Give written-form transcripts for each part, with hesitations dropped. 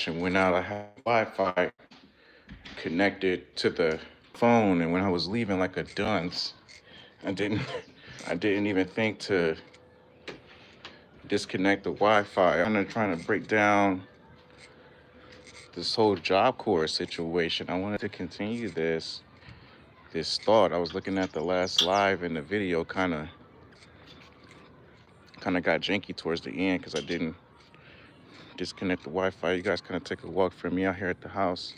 connection went out. I had Wi-Fi connected to the phone, and when I was leaving like a dunce, I didn't I didn't even think to disconnect the Wi-Fi. I'm trying to break down this whole Job Corps situation. I wanted to continue this thought. I was looking at the last live, and the video kind of got janky towards the end because I didn't disconnect the Wi-Fi. You guys kind of take a walk from me out here at the house.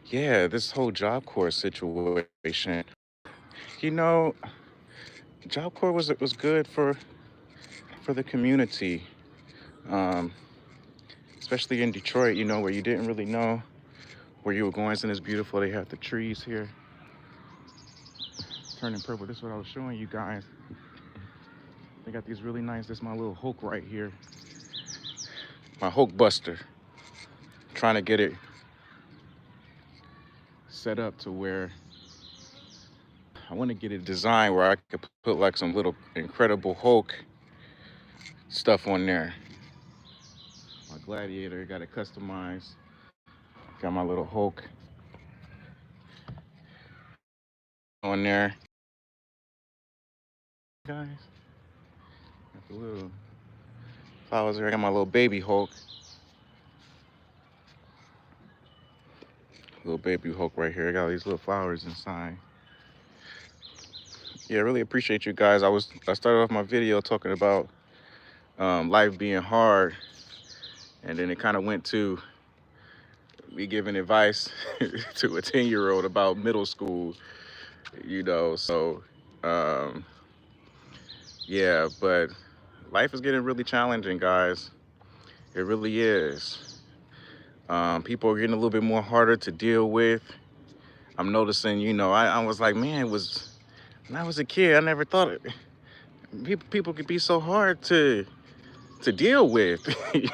Yeah, this whole Job Corps situation. You know, Job Corps was good for the community, um, especially in Detroit. You know, where you didn't really know where you were going. Isn't this beautiful? They have the trees here turning purple. This is what I was showing you guys. They got these really nice. This is my little Hulk right here. My Hulk Buster. Trying to get it set up to where I want to get it designed where I could put like some little Incredible Hulk stuff on there. My Gladiator, got it customized. Got my little Hulk on there. Guys, got the little flowers there. I got my little baby Hulk. Little baby Hulk right here. I got these little flowers inside. Yeah, I really appreciate you guys. I started off my video talking about life being hard, and then it kind of went to me giving advice to a 10-year-old about middle school, you know. So yeah, but life is getting really challenging, guys. It really is. People are getting a little bit more harder to deal with. I'm noticing, you know, I was like, man, when I was a kid, I never thought people could be so hard to deal with.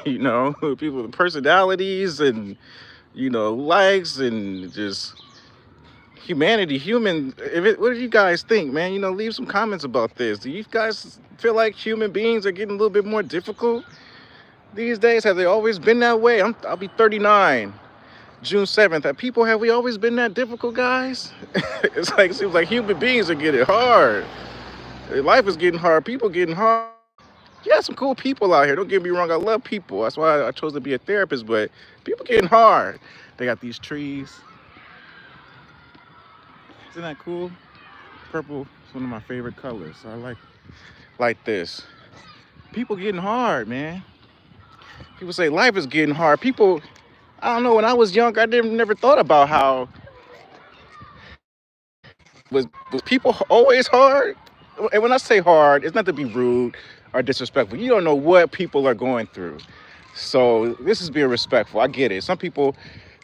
You know, people with personalities and, you know, likes and just humanity, what do you guys think, man? You know, leave some comments about this. Do you guys feel like human beings are getting a little bit more difficult these days? Have they always been that way? I'll be 39 June 7th. Have we always been that difficult, guys? It's like, it seems like human beings are getting hard. Life is getting hard. People getting hard. You got some cool people out here. Don't get me wrong. I love people. That's why I chose to be a therapist. But people getting hard. They got these trees. Isn't that cool? Purple is one of my favorite colors. So I like this. People getting hard, man. People say life is getting hard. People, I don't know, when I was young, I never thought about how was people always hard? And when I say hard, it's not to be rude or disrespectful. You don't know what people are going through. So this is being respectful. I get it. Some people,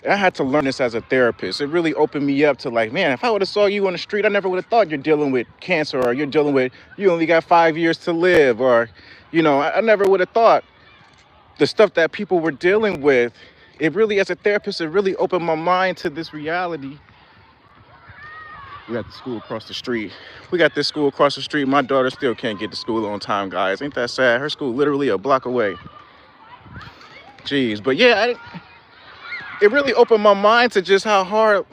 I had to learn this as a therapist. It really opened me up to like, man, if I would have saw you on the street, I never would have thought you're dealing with cancer, or you're dealing with, you only got 5 years to live, or, you know, I never would have thought the stuff that people were dealing with. It really, as a therapist, it really opened my mind to this reality. We got the school across the street. We got this school across the street. My daughter still can't get to school on time, guys. Ain't that sad? Her school literally a block away. Jeez, but yeah, it really opened my mind to just how hard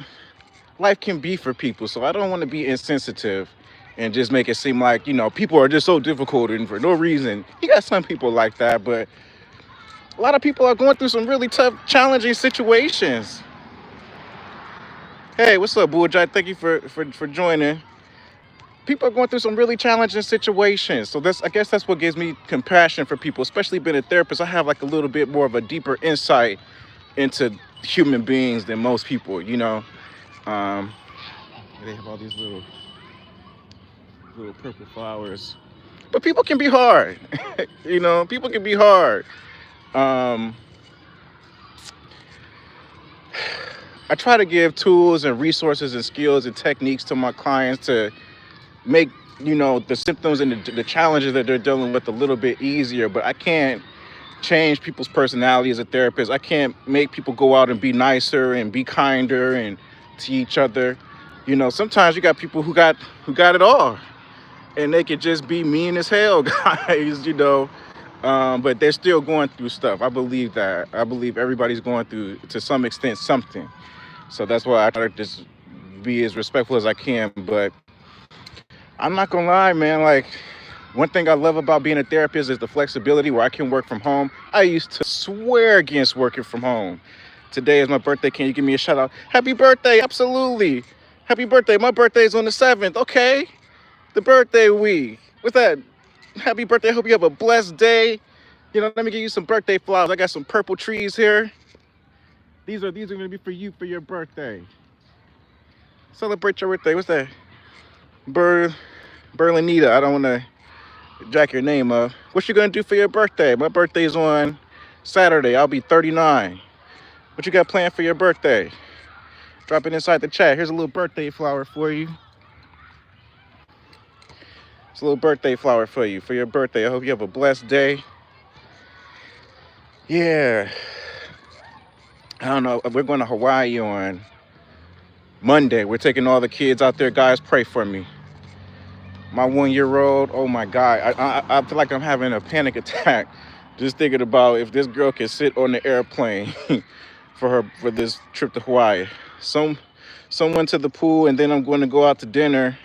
life can be for people. So I don't want to be insensitive and just make it seem like, you know, people are just so difficult and for no reason. You got some people like that, but a lot of people are going through some really tough, challenging situations. Hey, what's up, Bulljai? Thank you for joining. People are going through some really challenging situations. So I guess that's what gives me compassion for people, especially being a therapist. I have like a little bit more of a deeper insight into human beings than most people, you know. They have all these little purple flowers. But people can be hard. You know, people can be hard. I try to give tools and resources and skills and techniques to my clients to make, you know, the symptoms and the challenges that they're dealing with a little bit easier. But I can't change people's personality as a therapist. I can't make people go out and be nicer and be kinder and to each other. You know, sometimes you got people who got it all, and they could just be mean as hell, guys. You know, But they're still going through stuff. I believe that. I believe everybody's going through, to some extent, something. So that's why I try to just be as respectful as I can. But I'm not gonna lie, man. Like, one thing I love about being a therapist is the flexibility where I can work from home. I used to swear against working from home. Today is my birthday. Can you give me a shout out? Happy birthday. Absolutely. Happy birthday. My birthday is on the 7th. Okay. The birthday week. What's that? Happy birthday. I hope you have a blessed day. You know, let me give you some birthday flowers. I got some purple trees here. These are gonna be for you for your birthday. Celebrate your birthday. What's that? Berlinita. I don't wanna jack your name up. What you gonna do for your birthday? My birthday is on Saturday. I'll be 39. What you got planned for your birthday? Drop it inside the chat. Here's a little birthday flower for you. It's a little birthday flower for you for your birthday. I hope you have a blessed day. Yeah. I don't know. We're going to Hawaii on Monday. We're taking all the kids out there. Guys, pray for me. My 1-year-old, oh my God. I feel like I'm having a panic attack just thinking about if this girl can sit on the airplane for this trip to Hawaii. Someone to the pool, and then I'm going to go out to dinner.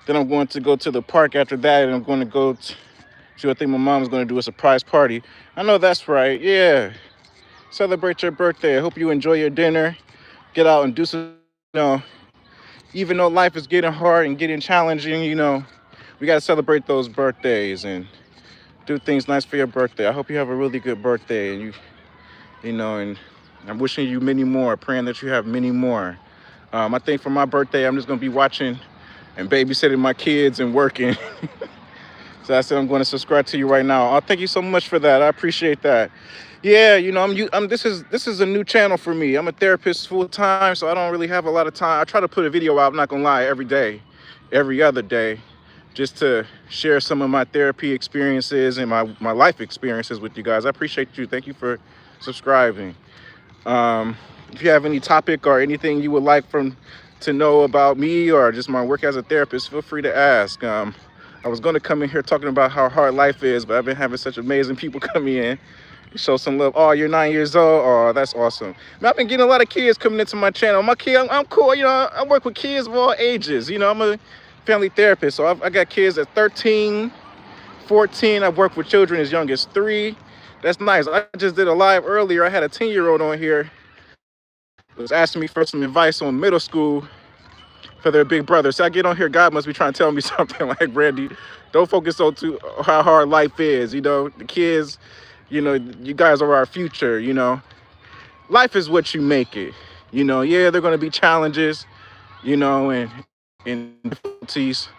Then I'm going to go to the park after that, and I'm going to go to, I think my mom's going to do a surprise party. I know that's right. Yeah. Celebrate your birthday. I hope you enjoy your dinner. Get out and do some, you know, even though life is getting hard and getting challenging, you know, we got to celebrate those birthdays and do things nice for your birthday. I hope you have a really good birthday, and you know, and I'm wishing you many more, praying that you have many more. I think for my birthday, I'm just going to be watching and babysitting my kids and working. So I said I'm going to subscribe to you right now. Oh, thank you so much for that. I appreciate that. Yeah, you know, this is a new channel for me. I'm a therapist full time, so I don't really have a lot of time. I try to put a video out, I'm not gonna lie, every day, every other day, just to share some of my therapy experiences and my life experiences with you guys. I appreciate you. Thank you for subscribing. If you have any topic or anything you would like to know about me or just my work as a therapist, feel free to ask. I was going to come in here talking about how hard life is, but I've been having such amazing people coming in. Show some love. Oh, you're 9 years old. Oh, that's awesome. Man, I've been getting a lot of kids coming into my channel. My kid, I'm cool. You know, I work with kids of all ages. You know, I'm a family therapist. So I got kids at 13, 14. I've worked with children as young as 3. That's nice. I just did a live earlier. I had a 10-year-old on here who was asking me for some advice on middle school for their big brother. So I get on here, God must be trying to tell me something like, Randy, don't focus on how hard life is. You know, the kids, you know, you guys are our future. You know, life is what you make it. You know, yeah, there are going to be challenges, you know, and difficulties,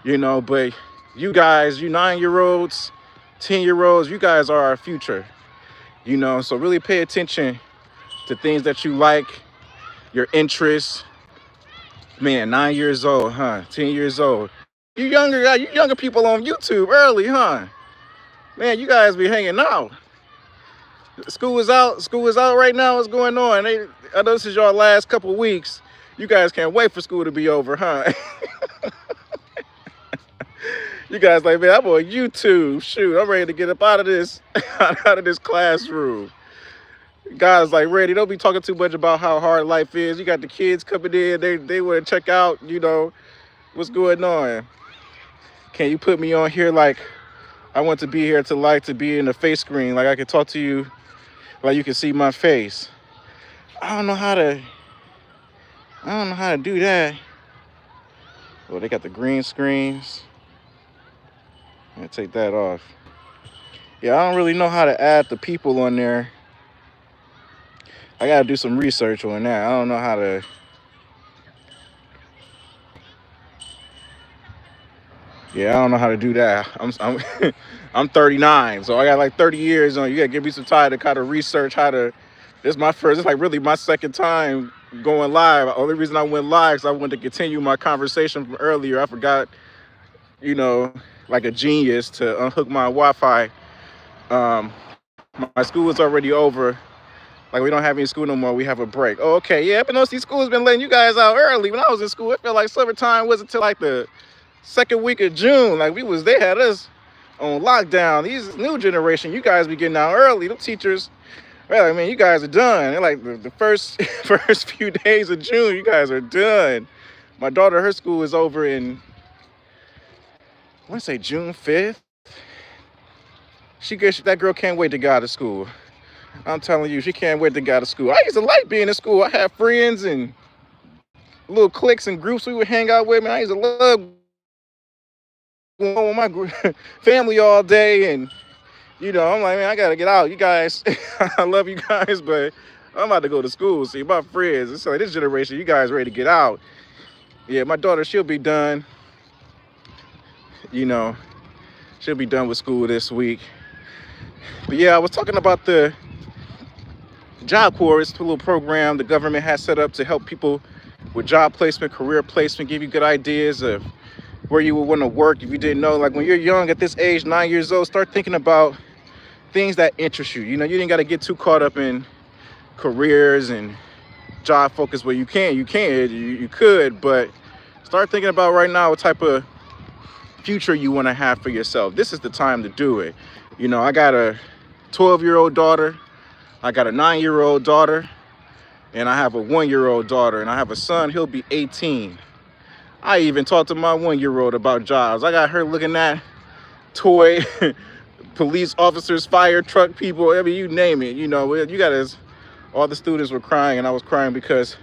you know, but you guys, you 9-year-olds, 10-year-olds, you guys are our future, you know. So really pay attention to things that you like, your interests. Man, 9 years old, huh? 10 years old. You younger people on YouTube early, huh? Man, you guys be hanging out. School is out right now. What's going on? I know this is your last couple weeks. You guys can't wait for school to be over, huh? You guys like, man, I'm on YouTube. Shoot, I'm ready to get up out of this classroom. Guys like, Randy, don't be talking too much about how hard life is. You got the kids coming in. They want to check out, you know, what's going on. Can you put me on here? Like, I want to be here to be in the face screen. Like, I can talk to you, like you can see my face. I don't know how to do that. Oh, they got the green screens. I'm gonna take that off. Yeah, I don't really know how to add the people on there. I gotta do some research on that. I don't know how to. Yeah, I don't know how to do that. I'm 39, so I got like 30 years on. You gotta give me some time to kind of research how to. This is like really my second time going live. The only reason I went live is I wanted to continue my conversation from earlier. I forgot, you know, like a genius, to unhook my Wi-Fi. My school is already over. Like, we don't have any school no more. We have a break. Oh, okay. Yeah, but see, school's been letting you guys out early. When I was in school, it felt like summertime wasn't until like the second week of June. Like, they had us on lockdown. These new generation, you guys be getting out early. The teachers, well, I mean, you guys are done. They're like the first first few days of June, you guys are done. My daughter, her school is over in, I want to say June 5th. That girl can't wait to go out of school. I'm telling you, she can't wait to go out of school. I used to like being in school. I had friends and little cliques and groups we would hang out with. Man, I used to love going with my family all day. And, you know, I'm like, man, I got to get out. You guys, I love you guys, but I'm about to go to school. See, my friends, it's like this generation, you guys ready to get out. Yeah, my daughter, she'll be done. You know, she'll be done with school this week. But yeah, I was talking about the Job Corps. It's a little program the government has set up to help people with job placement, career placement, give you good ideas of where you would want to work if you didn't know. Like when you're young at this age, 9 years old, start thinking about things that interest you. You know, you didn't got to get too caught up in careers and job focus. Where you could, but start thinking about right now what type of future you want to have for yourself. This is the time to do it. You know, I got a 12-year-old daughter, I got a 9-year-old daughter, and I have a 1-year-old daughter, and I have a son. He'll be 18. I even talked to my 1-year-old about jobs. I got her looking at toy police officers, fire truck people, I mean, you name it. You know, you got to, all the students were crying, and I was crying because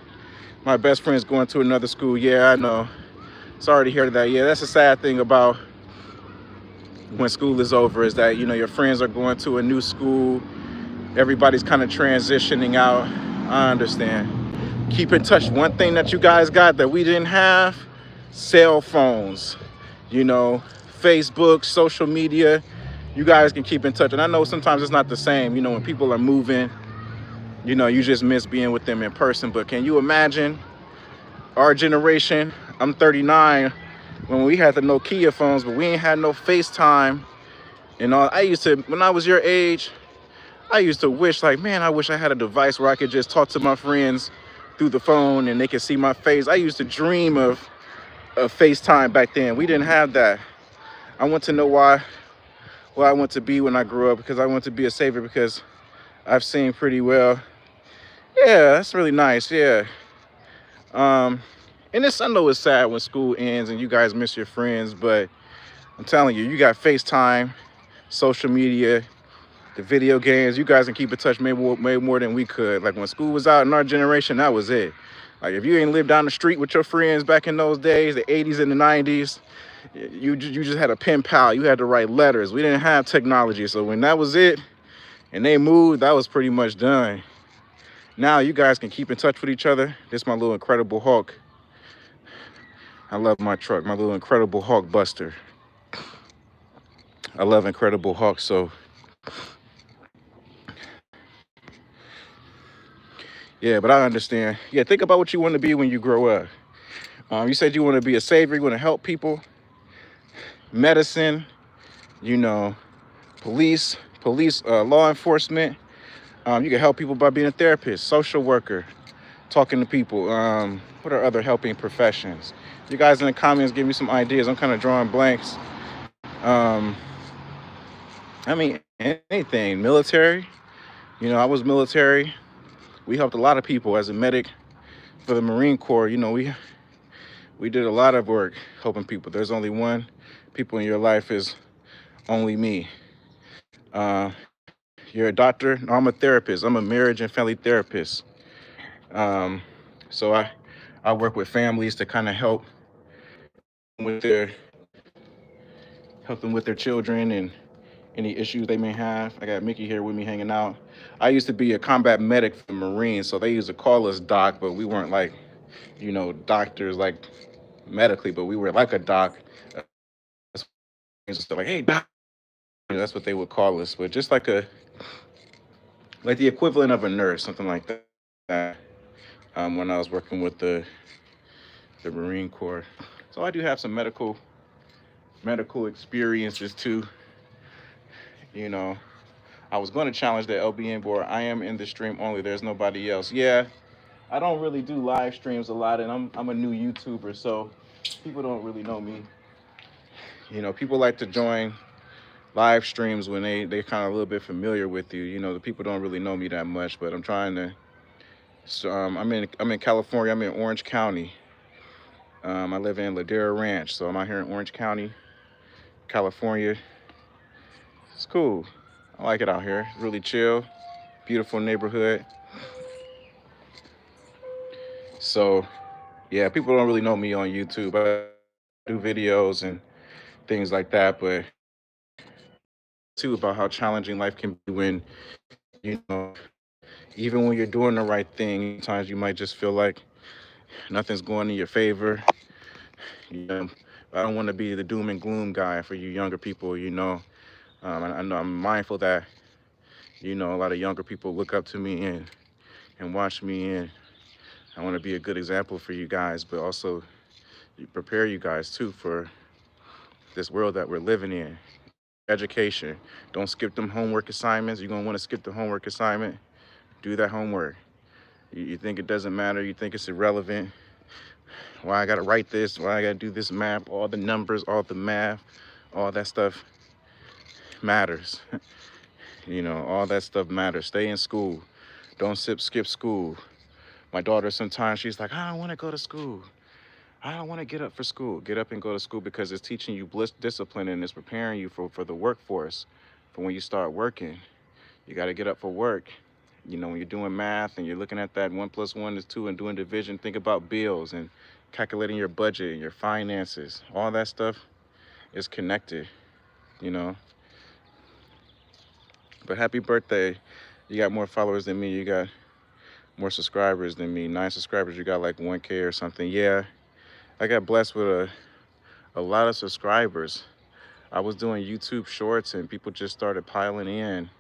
my best friend's going to another school. Yeah, I know. Sorry to hear that. Yeah, that's a sad thing about when school is over, is that, you know, your friends are going to a new school. Everybody's kind of transitioning out. I understand. Keep in touch. One thing that you guys got that we didn't have, cell phones, you know, Facebook, social media. You guys can keep in touch. And I know sometimes it's not the same, you know, when people are moving, you know, you just miss being with them in person. But can you imagine our generation? I'm 39, when we had the Nokia phones, but we ain't had no FaceTime and all. When I was your age, I used to wish, like, man, I wish I had a device where I could just talk to my friends through the phone and they could see my face. I used to dream of FaceTime back then. We didn't have that. I want to know why I want to be when I grew up, because I want to be a savior, because I've seen pretty well. Yeah, that's really nice. Yeah. And I know it's sad when school ends and you guys miss your friends, but I'm telling you, you got FaceTime, social media, the video games. You guys can keep in touch maybe more than we could. Like when school was out in our generation, that was it. Like if you ain't lived down the street with your friends back in those days, the 80s and the 90s, you just had a pen pal. You had to write letters. We didn't have technology. So when that was it and they moved, that was pretty much done. Now you guys can keep in touch with each other. This is my little Incredible Hulk. I love my truck, my little Incredible Hulk Buster. I love Incredible Hulk. So yeah, but I understand. Yeah, think about what you want to be when you grow up. You said you want to be a savior, you want to help people. Medicine, you know, police, law enforcement. You can help people by being a therapist, social worker, talking to people. What are other helping professions? You guys in the comments give me some ideas. I'm kind of drawing blanks. I mean, anything. Military. You know, I was military. We helped a lot of people as a medic for the Marine Corps. You know, we did a lot of work helping people. There's only one people in your life is only me. You're a doctor? No, I'm a therapist. I'm a marriage and family therapist. So I work with families to kind of help them with their children and any issues they may have. I got Mickey here with me hanging out. I used to be a combat medic for the Marines, so they used to call us doc, but we weren't like, you know, doctors like medically, but we were like a doc. So like, hey, doc. That's what they would call us, but just like the equivalent of a nurse, something like that. When I was working with the Marine Corps. So I do have some medical experiences too. You know, I was going to challenge the LBN board. I am in the stream only. There's nobody else. Yeah, I don't really do live streams a lot, and I'm a new YouTuber, so people don't really know me. You know, people like to join live streams when they kind of a little bit familiar with you. You know, the people don't really know me that much, but I'm trying to. So I'm in California. I'm in Orange County. I live in Ladera Ranch, so I'm out here in Orange County, California. It's cool. I like it out here. It's really chill, beautiful neighborhood. So yeah, people don't really know me on YouTube. I do videos and things like that, but too about how challenging life can be when you know even when you're doing the right thing. Sometimes you might just feel like nothing's going in your favor. You know, I don't want to be the doom and gloom guy for you younger people. I know I'm mindful that a lot of younger people look up to me and watch me, and I want to be a good example for you guys, but also prepare you guys too for this world that we're living in. Education. Don't skip them homework assignments. You're gonna want to skip the homework assignment. Do that homework. You think it doesn't matter, you think it's irrelevant. Why I gotta write this, why I gotta do this map, all the numbers, all the math, all that stuff matters. All that stuff matters. Stay in school. Don't skip school. My daughter sometimes she's like, I don't want to go to school. I don't want to get up for school. Get up and go to school because it's teaching you discipline and it's preparing you for the workforce. For when you start working, you got to get up for work. When you're doing math and you're looking at that 1 + 1 is 2 and doing division, think about bills and calculating your budget and your finances. All that stuff is connected, you know. But happy birthday. You got more followers than me. You got more subscribers than me. 9 subscribers. You got like 1K or something. Yeah, I got blessed with a lot of subscribers. I was doing YouTube shorts and people just started piling in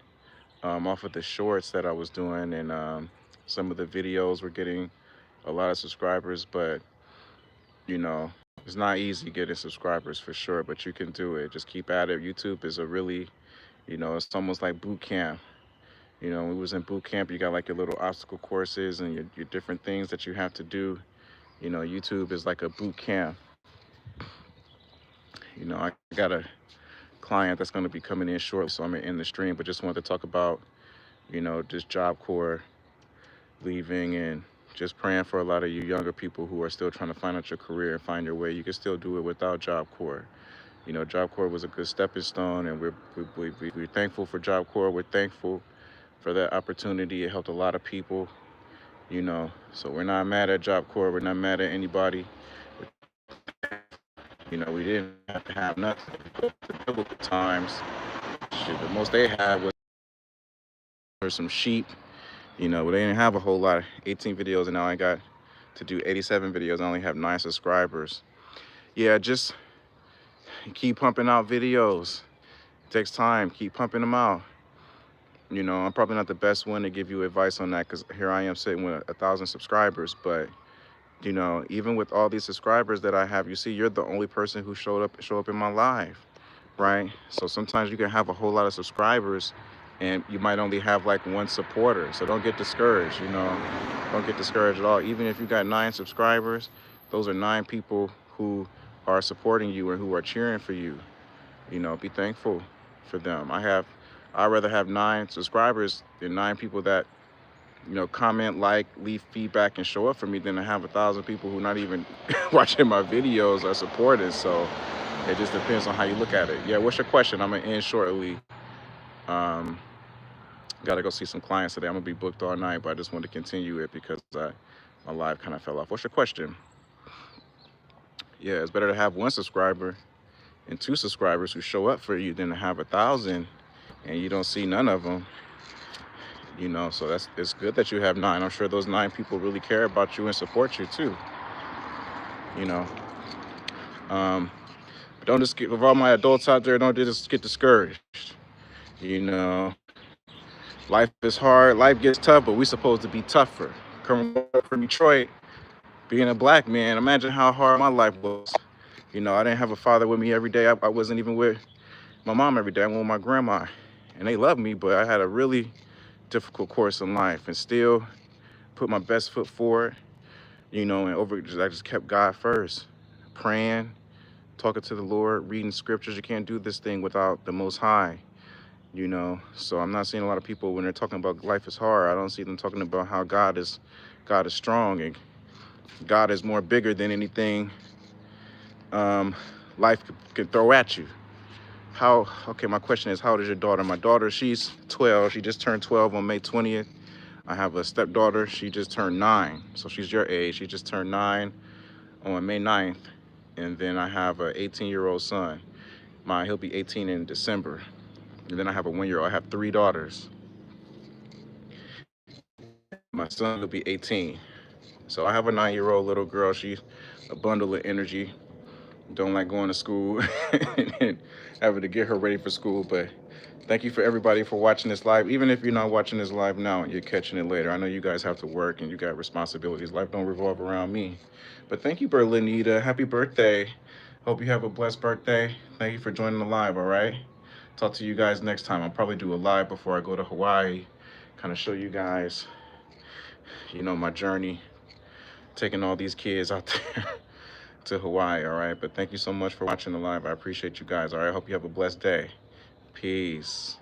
off of the shorts that I was doing, and some of the videos were getting a lot of subscribers, but it's not easy getting subscribers for sure, but you can do it. Just keep at it. YouTube is a really, it's almost like boot camp. When we was in boot camp, you got like your little obstacle courses and your different things that you have to do. YouTube is like a boot camp. I got a client that's going to be coming in shortly, so I'm going to end the stream, but just wanted to talk about, just Job Corps leaving and just praying for a lot of you younger people who are still trying to find out your career and find your way. You can still do it without Job Corps. Job Corps was a good stepping stone, and we're thankful for Job Corps. We're thankful for that opportunity. It helped a lot of people, so we're not mad at Job Corps. We're not mad at anybody. We didn't have to have nothing. The biblical times, shit, the most they had was some sheep. They didn't have a whole lot. 18 videos, and now I got to do 87 videos. I only have 9 subscribers. Yeah, just keep pumping out videos. It takes time. Keep pumping them out. I'm probably not the best one to give you advice on that because here I am sitting with 1,000 subscribers. But, even with all these subscribers that I have, you see, you're the only person who show up in my live, right? So sometimes you can have a whole lot of subscribers and you might only have like 1 supporter. So don't get discouraged, don't get discouraged at all. Even if you got 9 subscribers, those are 9 people who are supporting you and who are cheering for you. Be thankful for them. I'd rather have 9 subscribers than 9 people that, comment, like, leave feedback and show up for me than to have 1,000 people who not even watching my videos or supporting. So it just depends on how you look at it. Yeah, what's your question? I'm gonna end shortly. Gotta go see some clients today. I'm gonna be booked all night, but I just wanted to continue it because my live kind of fell off. What's your question? Yeah, it's better to have 1 subscriber and 2 subscribers who show up for you than to have 1,000 and you don't see none of them. So it's good that you have 9. I'm sure those 9 people really care about you and support you too. But don't just with all my adults out there, don't just get discouraged. Life is hard, life gets tough, but we're supposed to be tougher. Coming up from Detroit, being a black man, imagine how hard my life was. I didn't have a father with me every day. I wasn't even with my mom every day. I went with my grandma, and they loved me, but I had a really difficult course in life and still put my best foot forward, and I just kept God first, praying, talking to the Lord, reading scriptures. You can't do this thing without the Most High, you know. So I'm not seeing a lot of people when they're talking about life is hard. I don't see them talking about how God is strong, and God is more bigger than anything life can throw at you. How, okay, my question is, how old is your daughter? My daughter, she's 12. She just turned 12 on May 20th. I have a stepdaughter. She just turned 9. So she's your age. She just turned 9 on May 9th. And then I have an 18-year-old son. He'll be 18 in December. And then I have a 1-year-old. I have 3 daughters. My son will be 18. So I have a 9-year-old little girl. She's a bundle of energy. Don't like going to school and having to get her ready for school. But thank you for everybody for watching this live. Even if you're not watching this live now and you're catching it later, I know you guys have to work and you got responsibilities. Life don't revolve around me. But thank you, Berlinita. Happy birthday. Hope you have a blessed birthday. Thank you for joining the live, all right? Talk to you guys next time. I'll probably do a live before I go to Hawaii, kind of show you guys, you know, my journey, taking all these kids out there to Hawaii, all right? But thank you so much for watching the live. I appreciate you guys, all right? I hope you have a blessed day. Peace.